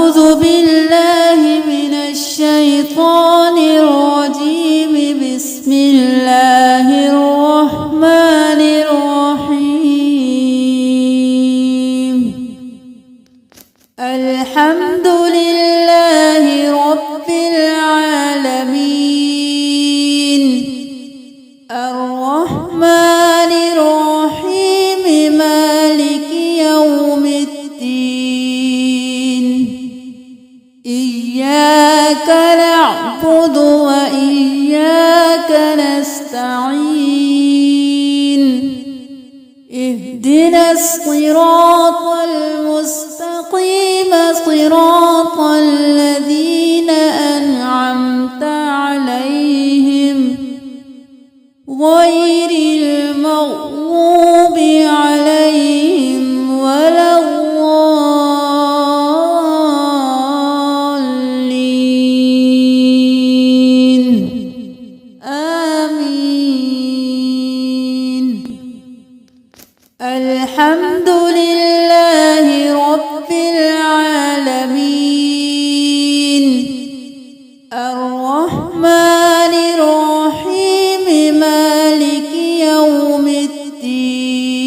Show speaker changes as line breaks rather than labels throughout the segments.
أعوذ بالله من الشيطان الرجيم. بسم الله الرحمن الرحيم. الحمد لله رب العالمين، الرحمن الرحيم، مالك يوم الدين. إياك نعبد وإياك نستعين. اهدنا الصراط المستقيم، صراط الذين أنعمت عليهم غير المغضوب عليهم ولا الضالين. آمين. الحمد لله رب العالمين، الرحمن الرحيم، مالك يوم الدين.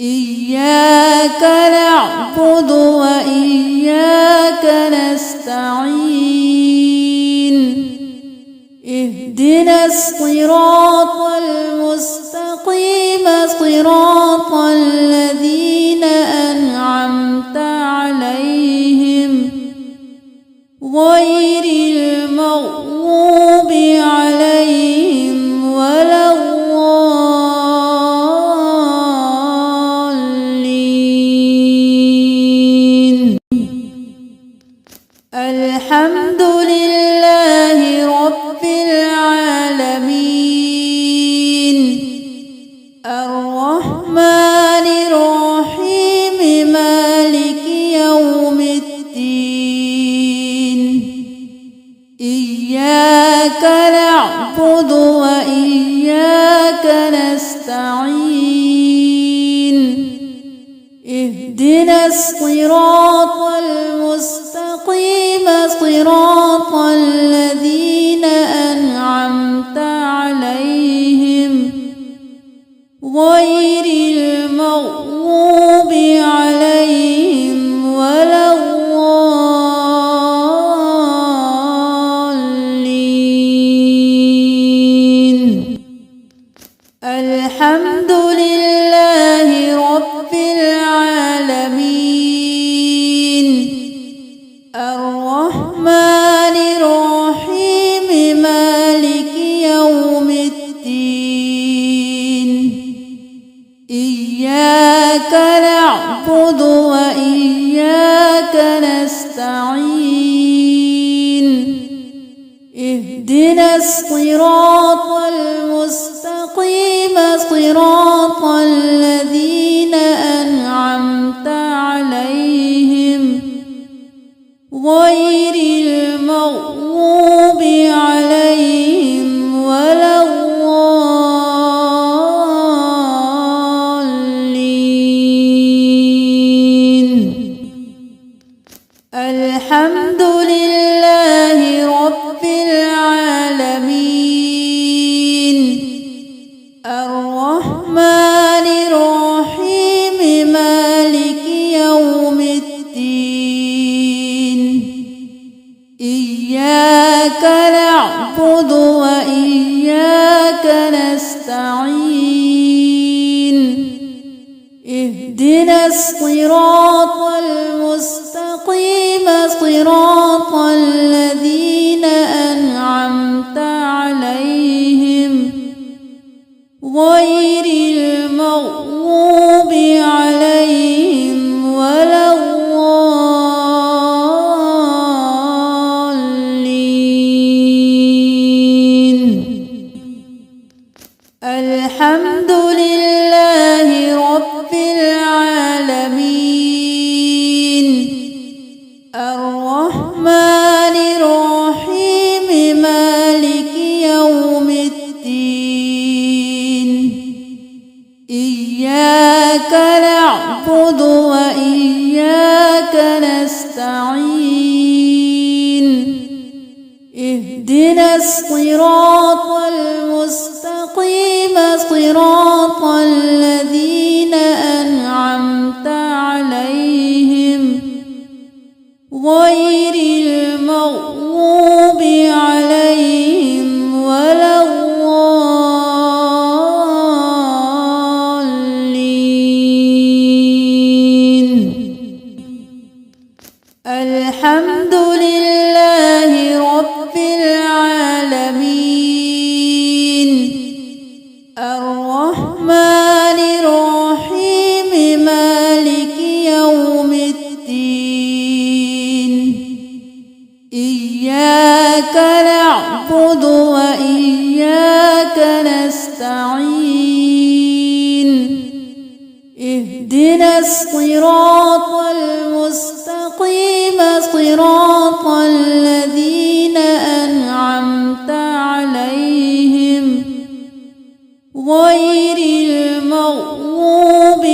إياك نعبد وإياك نستعين. اهدنا الصراط المستقيم، صراط الذين أنعمت عليهم غير المغضوب عليهم ولا الضالين. الحمد لله رب العالمين، الرحمن الرحيم، مالك يوم الدين. إياك نعبد وإياك نستعين. اهدنا الصراط المستقيم، صراط الذين أنعمت عليهم غير المغضوب عليهم ولا الضالين. الحمد لله رب العالمين، الرحمن الرحيم، مالك يوم الدين. إياك نعبد وإياك نستعين. اهدنا الصراط المستقيم، صراط الذين أنعمت عليهم غير المغضوب عليهم ولا الضالين. الحمد لله رب العالمين، الرحمن الرحيم، مالك يوم الدين. إياك نعبد وإياك نستعين. اهدنا الصراط المستقيم، صراط الذين أنعمت عليهم غير المغضوب عليهم ولا الضالين. الحمد لله رب العالمين، الرحمن الرحيم، مالك يوم الدين. إياك نعبد الصراط المستقيم صراط الذين أنعمت عليهم غير المغضوب عليهم ولا الضالين. الحمد لله رب العالمين الرحمن الرحيم مالك يوم الدين إياك نعبد وإياك نستعين اهدنا الصراط المستقيم صراط الذين أنعمت عليهم غير المغضوب